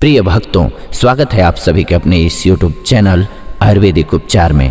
प्रिय भक्तों, स्वागत है आप सभी के अपने इस YouTube चैनल आयुर्वेदिक उपचार में।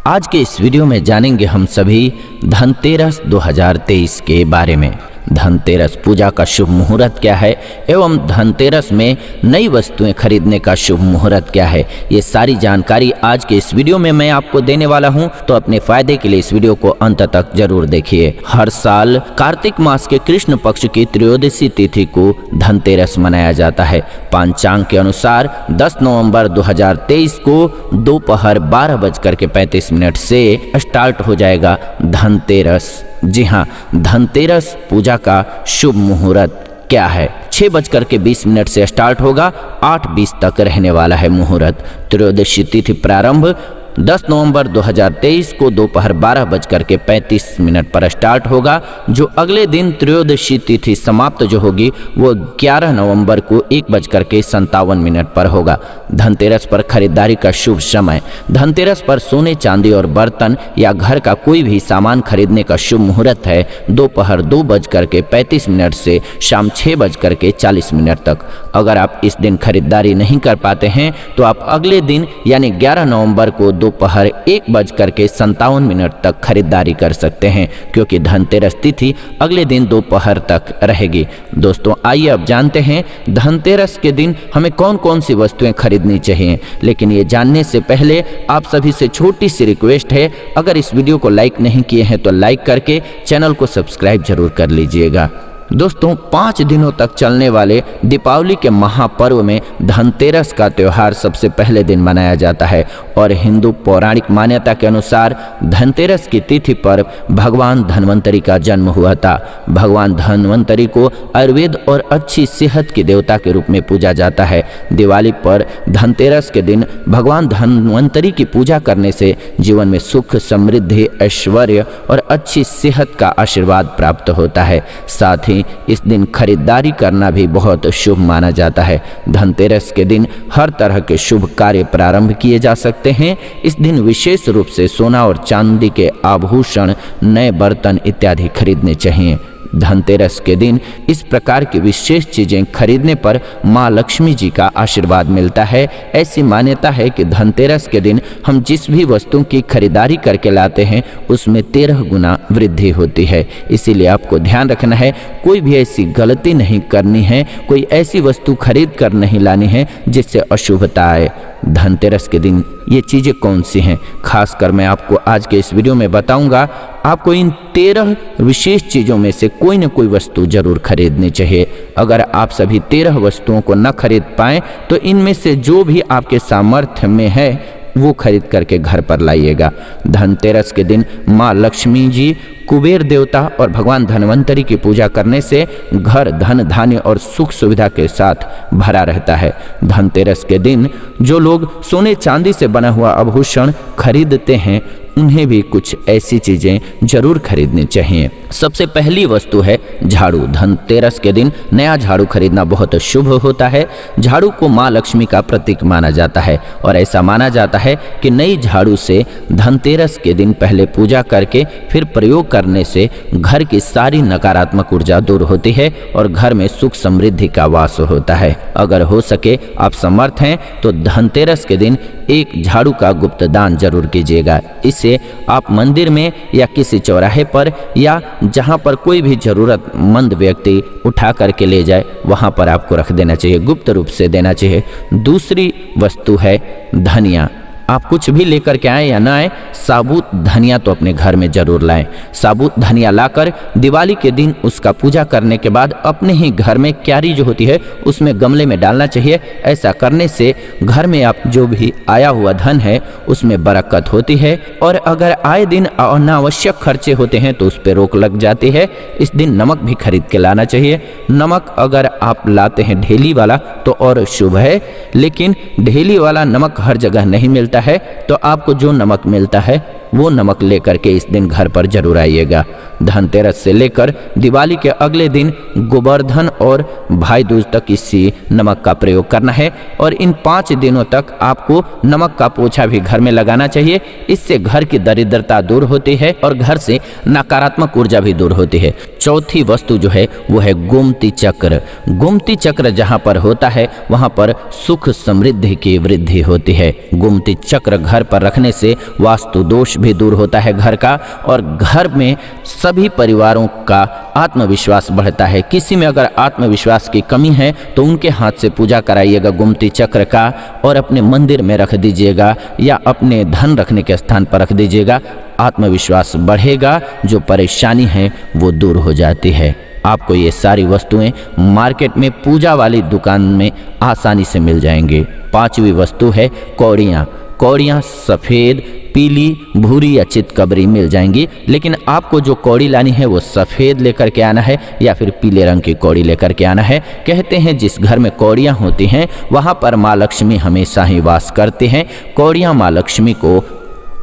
आज के इस वीडियो में जानेंगे हम सभी धनतेरस 2023 के बारे में। धनतेरस पूजा का शुभ मुहूर्त क्या है एवं धनतेरस में नई वस्तुएं खरीदने का शुभ मुहूर्त क्या है, ये सारी जानकारी आज के इस वीडियो में मैं आपको देने वाला हूं। तो अपने फायदे के लिए इस वीडियो को अंत तक जरूर देखिए। हर साल कार्तिक मास के कृष्ण पक्ष की त्रयोदशी तिथि को धनतेरस मनाया जाता है। पंचांग के अनुसार 10 नवंबर 2023 को दोपहर 12:35 से स्टार्ट हो जाएगा धनतेरस। जी हाँ, धनतेरस पूजा का शुभ मुहूर्त क्या है? 6:20 से स्टार्ट होगा, 8:20 तक रहने वाला है मुहूर्त। त्रयोदशी तिथि प्रारंभ 10 नवंबर 2023 को दोपहर 12:35 पर स्टार्ट होगा। जो अगले दिन त्रयोदशी तिथि समाप्त जो होगी वो 11 नवंबर को 1:57 पर होगा। धनतेरस पर खरीदारी का शुभ समय। धनतेरस पर सोने चांदी और बर्तन या घर का कोई भी सामान खरीदने का शुभ मुहूर्त है दोपहर 2:35 से शाम 6:40 तक। अगर आप इस दिन खरीदारी नहीं कर पाते हैं तो आप अगले दिन यानी 11 नवंबर को दोपहर 1:57 तक खरीदारी कर सकते हैं, क्योंकि धनतेरस तिथि अगले दिन दोपहर तक रहेगी। दोस्तों, आइए अब जानते हैं धनतेरस के दिन हमें कौन कौन सी वस्तुएं खरीदनी चाहिए। लेकिन ये जानने से पहले आप सभी से छोटी सी रिक्वेस्ट है, अगर इस वीडियो को लाइक नहीं किए हैं तो लाइक करके चैनल को सब्सक्राइब जरूर कर लीजिएगा। दोस्तों, 5 दिनों तक चलने वाले दीपावली के महापर्व में धनतेरस का त्यौहार सबसे पहले दिन मनाया जाता है और हिंदू पौराणिक मान्यता के अनुसार धनतेरस की तिथि पर भगवान धन्वंतरी का जन्म हुआ था। भगवान धन्वंतरी को आयुर्वेद और अच्छी सेहत के देवता के रूप में पूजा जाता है। दिवाली पर धनतेरस के दिन भगवान धन्वंतरी की पूजा करने से जीवन में सुख, समृद्धि, ऐश्वर्य और अच्छी सेहत का आशीर्वाद प्राप्त होता है। साथ ही इस दिन खरीदारी करना भी बहुत शुभ माना जाता है। धनतेरस के दिन हर तरह के शुभ कार्य प्रारंभ किए जा सकते हैं। इस दिन विशेष रूप से सोना और चांदी के आभूषण, नए बर्तन इत्यादि खरीदने चाहिए। धनतेरस के दिन इस प्रकार की विशेष चीजें खरीदने पर माँ लक्ष्मी जी का आशीर्वाद मिलता है। ऐसी मान्यता है कि धनतेरस के दिन हम जिस भी वस्तु की खरीदारी करके लाते हैं उसमें 13 गुना वृद्धि होती है। इसीलिए आपको ध्यान रखना है, कोई भी ऐसी गलती नहीं करनी है, कोई ऐसी वस्तु खरीद कर नहीं लानी है जिससे अशुभता आए। धनतेरस के दिन ये चीज़ें कौन सी हैं, खासकर मैं आपको आज के इस वीडियो में बताऊंगा। आपको इन 13 विशेष चीज़ों में से कोई न कोई वस्तु जरूर खरीदनी चाहिए। अगर आप सभी 13 वस्तुओं को न खरीद पाएँ तो इनमें से जो भी आपके सामर्थ्य में है वो खरीद करके घर पर लाइएगा। धनतेरस के दिन माँ लक्ष्मी जी, कुबेर देवता और भगवान धन्वंतरी की पूजा करने से घर धन धान्य और सुख सुविधा के साथ भरा रहता है। धनतेरस के दिन जो लोग सोने चांदी से बना हुआ आभूषण खरीदते हैं उन्हें भी कुछ ऐसी चीजें जरूर खरीदनी चाहिए। सबसे पहली वस्तु है झाड़ू। धनतेरस के दिन नया झाड़ू खरीदना बहुत शुभ होता है। झाड़ू को माँ लक्ष्मी का प्रतीक माना जाता है और ऐसा माना जाता है कि नई झाड़ू से धनतेरस के दिन पहले पूजा करके फिर प्रयोग करने से घर की सारी नकारात्मक ऊर्जा दूर होती है और घर में सुख समृद्धि का वास होता है। अगर हो सके आप समर्थ हैं तो धनतेरस के दिन एक झाड़ू का गुप्त दान जरूर कीजिएगा। इससे आप मंदिर में या किसी चौराहे पर या जहां पर कोई भी जरूरतमंद व्यक्ति उठा करके ले जाए वहां पर आपको रख देना चाहिए, गुप्त रूप से देना चाहिए। दूसरी वस्तु है धनिया। आप कुछ भी लेकर के आए या ना आए, साबुत धनिया तो अपने घर में जरूर लाएं। साबुत धनिया लाकर दिवाली के दिन उसका पूजा करने के बाद अपने ही घर में क्यारी जो होती है उसमें गमले में डालना चाहिए। ऐसा करने से घर में आप जो भी आया हुआ धन है उसमें बरकत होती है और अगर आए दिन अनावश्यक खर्चे होते हैं तो उस पर रोक लग जाती है। इस दिन नमक भी खरीद के लाना चाहिए। नमक अगर आप लाते हैं ढेली वाला तो और शुभ है, लेकिन ढेली वाला नमक हर जगह नहीं मिलता है, तो आपको जो नमक मिलता है वो नमक लेकर के इस दिन घर पर जरूर आइएगा। धनतेरस से लेकर दिवाली के अगले दिन गोवर्धन और भाई दूज तक इसी नमक का प्रयोग करना है और इन 5 दिनों तक आपको नमक का पोछा भी घर में लगाना चाहिए। इससे घर की दरिद्रता दूर होती है और घर से नकारात्मक ऊर्जा भी दूर होती है। चौथी वस्तु जो है वो है गोमती चक्र। गोमती चक्र जहाँ पर होता है वहाँ पर सुख समृद्धि की वृद्धि होती है। गोमती चक्र घर पर रखने से वास्तु दोष भी दूर होता है घर का, और घर में सभी परिवारों का आत्मविश्वास बढ़ता है। किसी में अगर आत्मविश्वास की कमी है तो उनके हाथ से पूजा कराइएगा गोमती चक्र का, और अपने मंदिर में रख दीजिएगा या अपने धन रखने के स्थान पर रख दीजिएगा। आत्मविश्वास बढ़ेगा, जो परेशानी है वो दूर हो जाती है। आपको ये सारी वस्तुएं मार्केट में पूजा वाली दुकान में आसानी से मिल जाएंगे। पांचवी वस्तु है कौड़ियाँ। कौड़ियाँ सफ़ेद, पीली, भूरी या चितकबरी मिल जाएंगी, लेकिन आपको जो कौड़ी लानी है वो सफ़ेद लेकर के आना है या फिर पीले रंग की कौड़ी लेकर के आना है। कहते हैं जिस घर में कौड़ियाँ होती हैं वहाँ पर माँ लक्ष्मी हमेशा ही वास करते हैं। कौड़ियाँ माँ लक्ष्मी को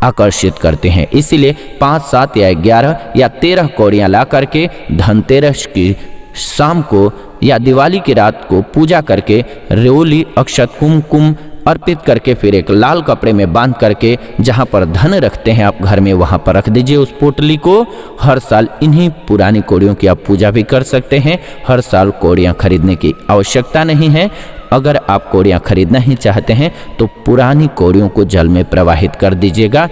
आकर्षित करते हैं, इसीलिए 5, 7 या 11 या 13 कौड़ियाँ ला करके धनतेरस की शाम को या दिवाली की रात को पूजा करके रेवड़ी, अक्षत, कुमकुम अर्पित करके फिर एक लाल कपड़े में बांध करके जहाँ पर धन रखते हैं आप घर में वहाँ पर रख दीजिए उस पोटली को। हर साल इन्हीं पुरानी कौड़ियों की आप पूजा भी कर सकते हैं। हर साल कौड़ियाँ खरीदने की आवश्यकता नहीं है। अगर आप कौड़ियाँ खरीदना ही चाहते हैं तो पुरानी कौड़ियों को जल में प्रवाहित कर दीजिएगा,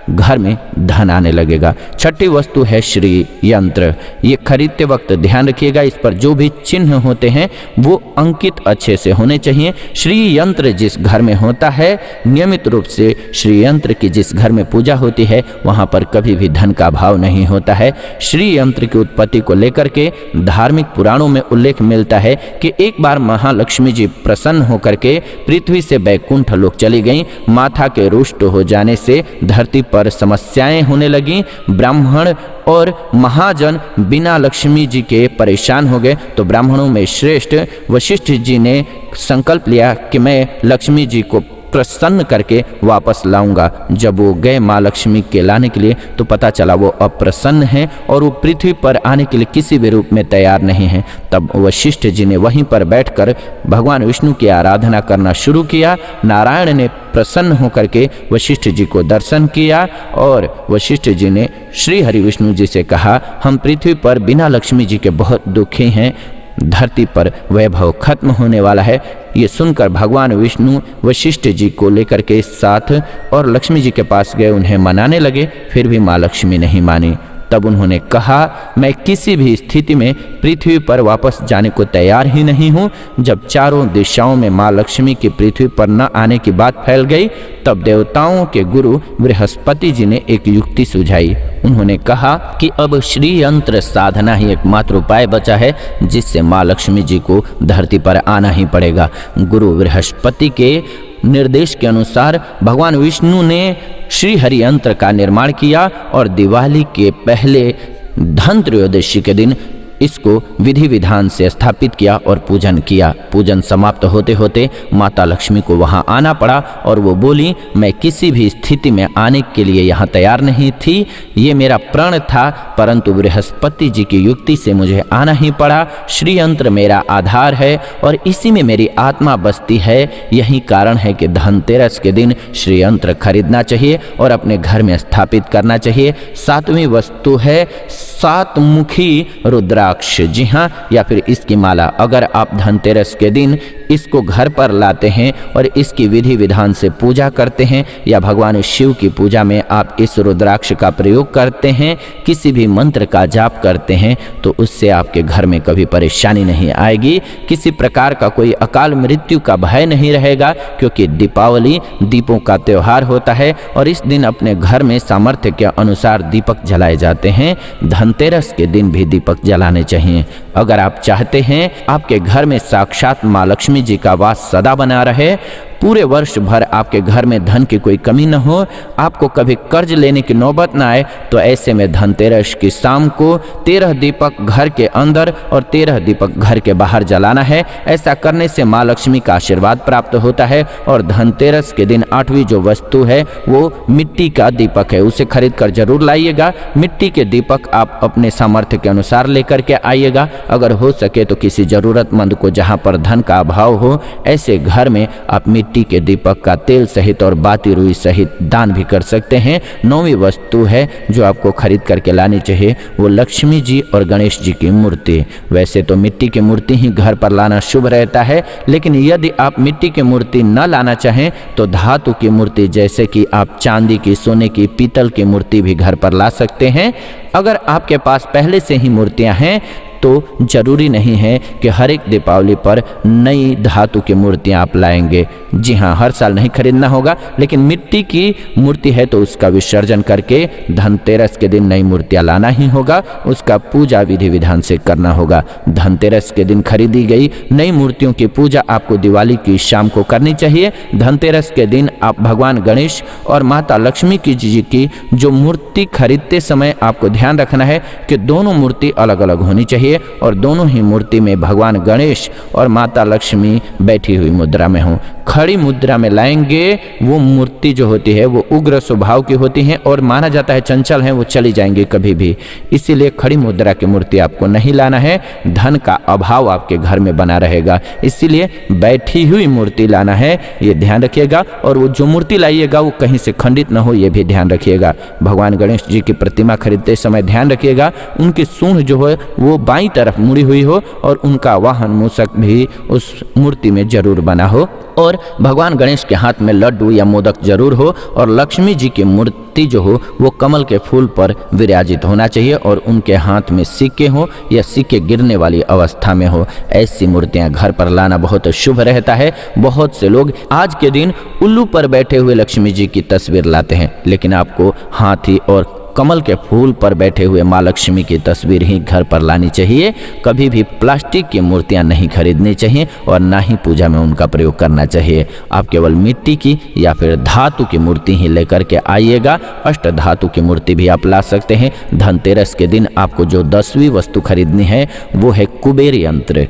घर में धन आने लगेगा। छठी वस्तु है श्री यंत्र। ये खरीदते वक्त ध्यान रखिएगा, इस पर जो भी चिन्ह होते हैं वो अंकित अच्छे से होने चाहिए। श्री यंत्र जिस घर में होता है, नियमित रूप से श्री यंत्र की जिस घर में पूजा होती है वहाँ पर कभी भी धन का अभाव नहीं होता है। श्री यंत्र की उत्पत्ति को लेकर के धार्मिक पुराणों में उल्लेख मिलता है कि एक बार महालक्ष्मी जी प्रसन्न होकर के पृथ्वी से बैकुंठ लोक चली गईं। माता के रुष्ट हो जाने से धरती पर समस्याएं होने लगी। ब्राह्मण और महाजन बिना लक्ष्मी जी के परेशान हो गए, तो ब्राह्मणों में श्रेष्ठ वशिष्ठ जी ने संकल्प लिया कि मैं लक्ष्मी जी को प्रसन्न करके वापस लाऊंगा। जब वो गए माँ लक्ष्मी के लाने के लिए तो पता चला वो अप्रसन्न हैं और वो पृथ्वी पर आने के लिए किसी भी रूप में तैयार नहीं हैं। तब वशिष्ठ जी ने वहीं पर बैठकर भगवान विष्णु की आराधना करना शुरू किया। नारायण ने प्रसन्न होकर के वशिष्ठ जी को दर्शन किया और वशिष्ठ जी ने श्री हरि विष्णु जी से कहा, हम पृथ्वी पर बिना लक्ष्मी जी के बहुत दुखी हैं, धरती पर वैभव खत्म होने वाला है। ये सुनकर भगवान विष्णु वशिष्ठ जी को लेकर के साथ और लक्ष्मी जी के पास गए, उन्हें मनाने लगे, फिर भी माँ लक्ष्मी नहीं मानी। तब उन्होंने कहा, मैं किसी भी स्थिति में पृथ्वी पर वापस जाने को तैयार ही नहीं हूँ। जब चारों दिशाओं में माँ लक्ष्मी की पृथ्वी पर न आने की बात फैल गई, तब देवताओं के गुरु बृहस्पति जी ने एक युक्ति सुझाई। उन्होंने कहा कि अब श्री यंत्र साधना ही एकमात्र उपाय बचा है जिससे माँ लक्ष्मी जी को धरती पर आना ही पड़ेगा। गुरु बृहस्पति के निर्देश के अनुसार भगवान विष्णु ने श्री हरि यंत्र का निर्माण किया और दिवाली के पहले धनत्रयोदशी के दिन इसको विधि विधान से स्थापित किया और पूजन किया। पूजन समाप्त होते होते माता लक्ष्मी को वहां आना पड़ा और वो बोली, मैं किसी भी स्थिति में आने के लिए यहाँ तैयार नहीं थी, ये मेरा प्रण था, परंतु बृहस्पति जी की युक्ति से मुझे आना ही पड़ा। श्री यंत्र मेरा आधार है और इसी में मेरी आत्मा बसती है। यही कारण है कि धनतेरस के दिन श्री यंत्र खरीदना चाहिए और अपने घर में स्थापित करना चाहिए। 7वीं वस्तु है 7 मुखी रुद्राक्ष। जी हाँ, या फिर इसकी माला। अगर आप धनतेरस के दिन इसको घर पर लाते हैं और इसकी विधि विधान से पूजा करते हैं या भगवान शिव की पूजा में आप इस रुद्राक्ष का प्रयोग करते हैं, किसी भी मंत्र का जाप करते हैं, तो उससे आपके घर में कभी परेशानी नहीं आएगी। किसी प्रकार का कोई अकाल मृत्यु का भय नहीं रहेगा, क्योंकि दीपावली दीपों का त्यौहार होता है और इस दिन अपने घर में सामर्थ्य के अनुसार दीपक जलाए जाते हैं। धनतेरस के दिन भी दीपक जलाने चाहिए। अगर आप चाहते हैं आपके घर में साक्षात माँ लक्ष्मी जी का वास सदा बना रहे, पूरे वर्ष भर आपके घर में धन की कोई कमी न हो, आपको कभी कर्ज लेने की नौबत न आए, तो ऐसे में धनतेरस की शाम को 13 दीपक घर के अंदर और 13 दीपक घर के बाहर जलाना है। ऐसा करने से माँ लक्ष्मी का आशीर्वाद प्राप्त होता है। और धनतेरस के दिन 8वीं जो वस्तु है वो मिट्टी का दीपक है, उसे खरीद कर जरूर लाइएगा। मिट्टी के दीपक आप अपने सामर्थ्य के अनुसार लेकर के आइएगा। अगर हो सके तो किसी जरूरतमंद को, जहाँ पर धन का अभाव हो, ऐसे घर में आप मिट्टी मिट्टी के दीपक का तेल सहित और बाती रुई सहित दान भी कर सकते हैं। 9वीं वस्तु है जो आपको खरीद करके लानी चाहिए, वो लक्ष्मी जी और गणेश जी की मूर्ति। वैसे तो मिट्टी की मूर्ति ही घर पर लाना शुभ रहता है, लेकिन यदि आप मिट्टी की मूर्ति न लाना चाहें तो धातु की मूर्ति जैसे कि आप चांदी की, सोने की, पीतल की मूर्ति भी घर पर ला सकते हैं। अगर आपके पास पहले से ही मूर्तियां हैं तो जरूरी नहीं है कि हर एक दीपावली पर नई धातु की मूर्तियां आप लाएंगे। जी हाँ, हर साल नहीं खरीदना होगा, लेकिन मिट्टी की मूर्ति है तो उसका विसर्जन करके धनतेरस के दिन नई मूर्तियां लाना ही होगा, उसका पूजा विधि विधान से करना होगा। धनतेरस के दिन खरीदी गई नई मूर्तियों की पूजा आपको दिवाली की शाम को करनी चाहिए। धनतेरस के दिन आप भगवान गणेश और माता लक्ष्मी की जी की जो मूर्ति खरीदते समय आपको ध्यान रखना है कि दोनों मूर्ति अलग अलग होनी चाहिए और दोनों ही मूर्ति में भगवान गणेश और माता लक्ष्मी बैठी हुई मुद्रा में हो। खड़ी मुद्रा में लाएंगे वो मूर्ति जो होती है वो उग्र स्वभाव की होती हैं और माना जाता है चंचल हैं, वो चली जाएंगी कभी भी। इसीलिए खड़ी मुद्रा की मूर्ति आपको नहीं लाना है, धन का अभाव आपके घर में बना रहेगा। इसीलिए बैठी हुई मूर्ति लाना है, ये ध्यान रखिएगा। और वो जो मूर्ति लाइएगा वो कहीं से खंडित न हो, ये भी ध्यान रखिएगा। भगवान गणेश जी की प्रतिमा खरीदते समय ध्यान रखिएगा उनकी सूंड जो है वो बाईं तरफ मुड़ी हुई हो और उनका वाहन मूषक भी उस मूर्ति में जरूर बना हो और भगवान गणेश के हाथ में लड्डू या मोदक जरूर हो और लक्ष्मी जी की मूर्ति जो हो वो कमल के फूल पर विराजित होना चाहिए और उनके हाथ में सिक्के हो या सिक्के गिरने वाली अवस्था में हो। ऐसी मूर्तियां घर पर लाना बहुत शुभ रहता है। बहुत से लोग आज के दिन उल्लू पर बैठे हुए लक्ष्मी जी की तस्वीर लाते हैं, लेकिन आपको हाथी और कमल के फूल पर बैठे हुए माँ लक्ष्मी की तस्वीर ही घर पर लानी चाहिए। कभी भी प्लास्टिक की मूर्तियां नहीं खरीदनी चाहिए और ना ही पूजा में उनका प्रयोग करना चाहिए। आप केवल मिट्टी की या फिर धातु की मूर्ति ही लेकर के आइएगा। अष्ट धातु की मूर्ति भी आप ला सकते हैं। धनतेरस के दिन आपको जो 10वीं वस्तु खरीदनी है वो है कुबेर यंत्र।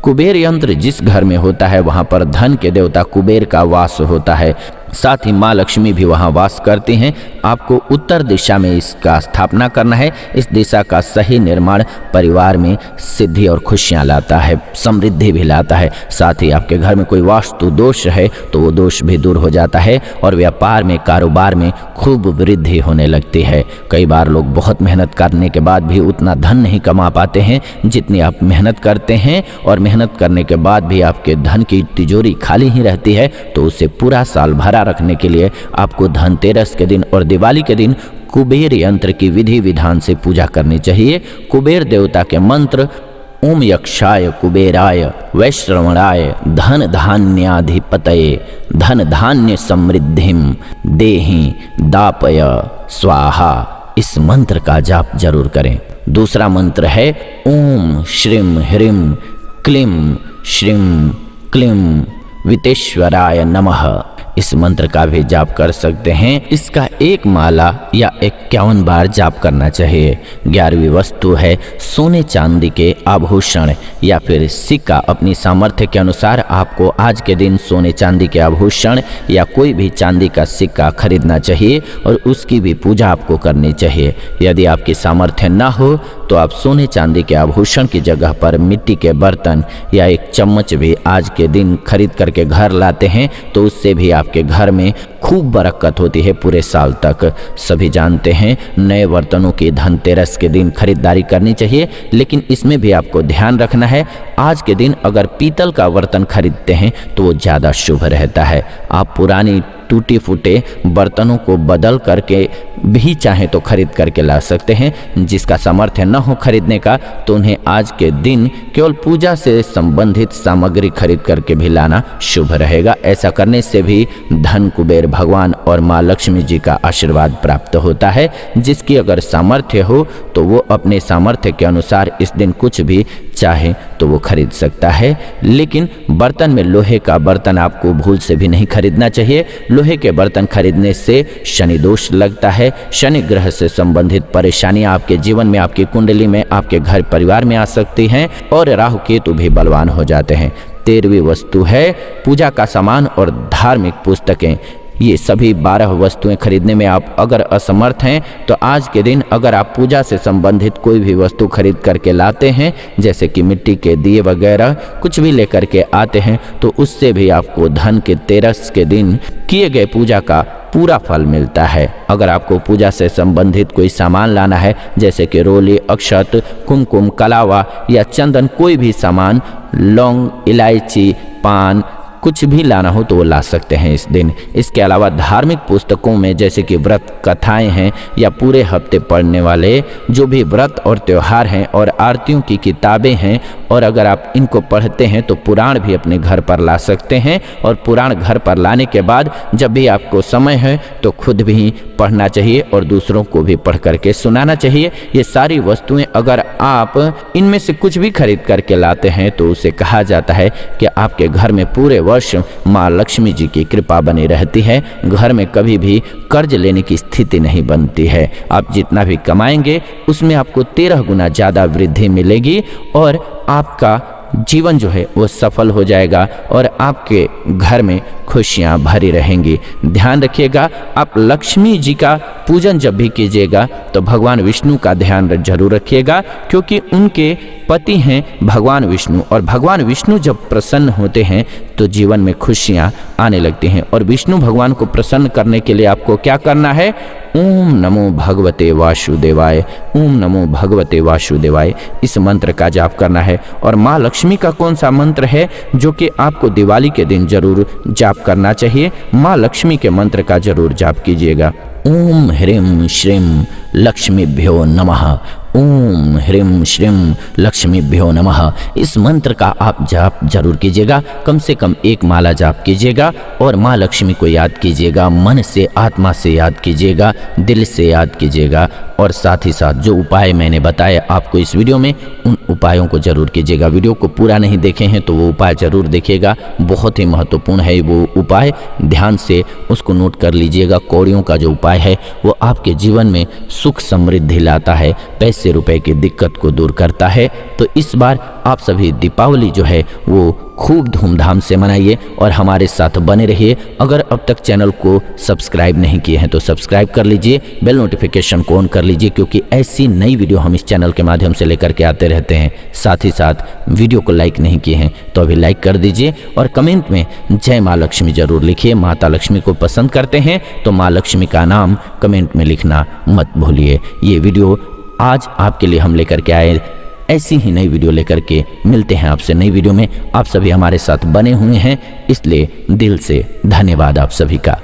कुबेर यंत्र जिस घर में होता है वहाँ पर धन के देवता कुबेर का वास होता है, साथ ही माँ लक्ष्मी भी वहाँ वास करती हैं। आपको उत्तर दिशा में इसका स्थापना करना है। इस दिशा का सही निर्माण परिवार में सिद्धि और खुशियाँ लाता है, समृद्धि भी लाता है। साथ ही आपके घर में कोई वास्तु दोष है तो वो दोष भी दूर हो जाता है और व्यापार में, कारोबार में खूब वृद्धि होने लगती है। कई बार लोग बहुत मेहनत करने के बाद भी उतना धन नहीं कमा पाते हैं जितनी आप मेहनत करते हैं, और मेहनत करने के बाद भी आपके धन की तिजोरी खाली ही रहती है। तो उसे पूरा साल भरा रखने के लिए आपको धनतेरस के दिन और दिवाली के दिन कुबेर यंत्र की विधि विधान से पूजा करनी चाहिए। कुबेर देवता के मंत्र ओम यक्षाय कुबेराय वैश्रवणाय धन धान्याधिपतये धन धान्य समृद्धिम देहि दापय स्वाहा, इस मंत्र का जाप जरूर करें। दूसरा मंत्र है ओम श्रीम ह्रीम क्लीम श्रीम क्लीम वितेश्वराय नमः। इस मंत्र का भी जाप कर सकते हैं। इसका एक माला या 51 बार जाप करना चाहिए। 11वीं वस्तु है सोने चांदी के आभूषण या फिर सिक्का। अपनी सामर्थ्य के अनुसार आपको आज के दिन सोने चांदी के आभूषण या कोई भी चांदी का सिक्का खरीदना चाहिए और उसकी भी पूजा आपको करनी चाहिए। यदि आपकी सामर्थ्य ना हो तो आप सोने चांदी के आभूषण की जगह पर मिट्टी के बर्तन या एक चम्मच भी आज के दिन खरीद करके घर लाते हैं तो उससे भी आपके घर में खूब बरकत होती है पूरे साल तक। सभी जानते हैं नए बर्तनों की धनतेरस के दिन खरीदारी करनी चाहिए, लेकिन इसमें भी आपको ध्यान रखना है आज के दिन अगर पीतल का बर्तन खरीदते हैं तो वो ज़्यादा शुभ रहता है। आप पुरानी टूटे फूटे बर्तनों को बदल करके भी चाहें तो खरीद करके ला सकते हैं। जिसका सामर्थ्य न हो खरीदने का तो उन्हें आज के दिन केवल पूजा से संबंधित सामग्री खरीद करके भी लाना शुभ रहेगा। ऐसा करने से भी धन कुबेर भगवान और माँ लक्ष्मी जी का आशीर्वाद प्राप्त होता है। जिसकी अगर सामर्थ्य हो तो वो अपने सामर्थ्य के अनुसार इस दिन कुछ भी चाहे तो वो खरीद सकता है। लेकिन बर्तन में लोहे का बर्तन आपको भूल से भी नहीं खरीदना चाहिए। लोहे के बर्तन खरीदने से शनि दोष लगता है। शनि ग्रह से संबंधित परेशानियां आपके जीवन में, आपकी कुंडली में, आपके घर परिवार में आ सकती हैं और राहु केतु भी बलवान हो जाते हैं। 13वीं वस्तु है पूजा का सामान और धार्मिक पुस्तकें। ये सभी 12 वस्तुएं खरीदने में आप अगर असमर्थ हैं तो आज के दिन अगर आप पूजा से संबंधित कोई भी वस्तु खरीद करके लाते हैं, जैसे कि मिट्टी के दिए वगैरह कुछ भी लेकर के आते हैं, तो उससे भी आपको धन के तेरस के दिन किए गए पूजा का पूरा फल मिलता है। अगर आपको पूजा से संबंधित कोई सामान लाना है, जैसे कि रोली, अक्षत, कुमकुम, कलावा या चंदन, कोई भी सामान, लौंग, इलायची, पान, कुछ भी लाना हो तो वो ला सकते हैं इस दिन। इसके अलावा धार्मिक पुस्तकों में जैसे कि व्रत कथाएं हैं या पूरे हफ्ते पढ़ने वाले जो भी व्रत और त्यौहार हैं और आरतियों की किताबें हैं, और अगर आप इनको पढ़ते हैं तो पुराण भी अपने घर पर ला सकते हैं। और पुराण घर पर लाने के बाद जब भी आपको समय है तो खुद भी पढ़ना चाहिए और दूसरों को भी पढ़ करके सुनाना चाहिए। ये सारी वस्तुएं अगर आप इनमें से कुछ भी खरीद करके लाते हैं तो उसे कहा जाता है कि आपके घर में पूरे वर्ष माँ लक्ष्मी जी की कृपा बनी रहती है। घर में कभी भी कर्ज लेने की स्थिति नहीं बनती है। आप जितना भी कमाएंगे उसमें आपको 13 गुना ज़्यादा वृद्धि मिलेगी और आपका जीवन जो है वो सफल हो जाएगा और आपके घर में खुशियां भरी रहेंगी। ध्यान रखिएगा, आप लक्ष्मी जी का पूजन जब भी कीजिएगा तो भगवान विष्णु का ध्यान जरूर रखिएगा, क्योंकि उनके पति हैं भगवान विष्णु, और भगवान विष्णु जब प्रसन्न होते हैं तो जीवन में खुशियां आने लगती हैं। और विष्णु भगवान को प्रसन्न करने के लिए आपको क्या करना है? ओम नमो भगवते वासुदेवाय, ओम नमो भगवते वासुदेवाय, इस मंत्र का जाप करना है। और माँ लक्ष्मी का कौन सा मंत्र है जो कि आपको दिवाली के दिन जरूर जाप करना चाहिए? माँ लक्ष्मी के मंत्र का जरूर जाप कीजिएगा। ओम ह्रीं श्रीं लक्ष्मीभ्यो नमः, ओम ह्रीं श्रीं लक्ष्मीभ्यो नमः। इस मंत्र का आप जाप जरूर कीजिएगा, कम से कम 1 माला जाप कीजिएगा और माँ लक्ष्मी को याद कीजिएगा, मन से आत्मा से याद कीजिएगा, दिल से याद कीजिएगा। और साथ ही साथ जो उपाय मैंने बताए आपको इस वीडियो में, उन उपायों को जरूर कीजिएगा। वीडियो को पूरा नहीं देखे हैं तो वो उपाय जरूर देखिएगा, बहुत ही महत्वपूर्ण है वो उपाय, ध्यान से उसको नोट कर लीजिएगा। कौड़ियों का जो उपाय है वो आपके जीवन में सुख समृद्धि लाता है, पैसे रुपए की दिक्कत को दूर करता है। तो इस बार आप सभी दीपावली जो है वो खूब धूमधाम से मनाइए और हमारे साथ बने रहिए। अगर अब तक चैनल को सब्सक्राइब नहीं किए हैं तो सब्सक्राइब कर लीजिए, बेल नोटिफिकेशन को ऑन कर लीजिए, क्योंकि ऐसी नई वीडियो हम इस चैनल के माध्यम से लेकर के आते रहते हैं। साथ ही साथ वीडियो को लाइक नहीं किए हैं तो अभी लाइक कर दीजिए और कमेंट में जय माँ लक्ष्मी जरूर लिखिए। माता लक्ष्मी को पसंद करते हैं तो माँ लक्ष्मी का नाम कमेंट में लिखना मत भूलिए। ये वीडियो आज आपके लिए हम लेकर के आए, ऐसी ही नई वीडियो लेकर के मिलते हैं आपसे नई वीडियो में। आप सभी हमारे साथ बने हुए हैं, इसलिए दिल से धन्यवाद आप सभी का।